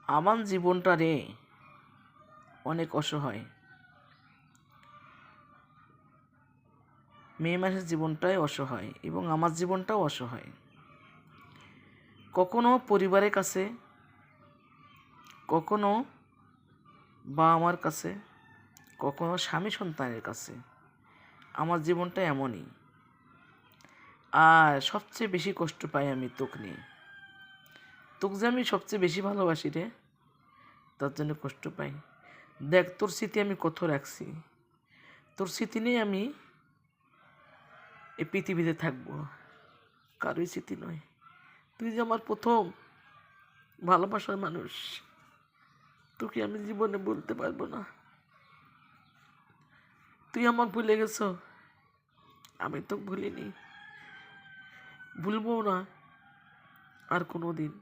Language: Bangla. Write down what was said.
আমার জীবনটা রে অনেক অসহায়। মেয়ে মানুষের জীবনটাই অসহায় এবং আমার জীবনটাও অসহায়। কখনো পরিবারের কাছে, কখনো বাবা মার কাছে, কখনো স্বামী সন্তানের কাছে। আমার জীবনটা এমনই। আর সবচেয়ে বেশি কষ্ট পাই আমি তোকে নিয়ে। তোকে যে আমি সবচেয়ে বেশি ভালোবাসি রে, তার জন্য কষ্ট পাই। দেখ, তোর স্মৃতি আমি কত রাখছি। তোর স্মৃতি নিয়ে আমি এই পৃথিবীতে থাকবো, কারোই স্মৃতি নয়। তুই যে আমার প্রথম ভালোবাসার মানুষ, তোকে আমি জীবনে বলতে পারবো না। তুই আমাকে ভুলে গেছ, আমি তো ভুলিনি, ভুলবো না আর কোনো দিন।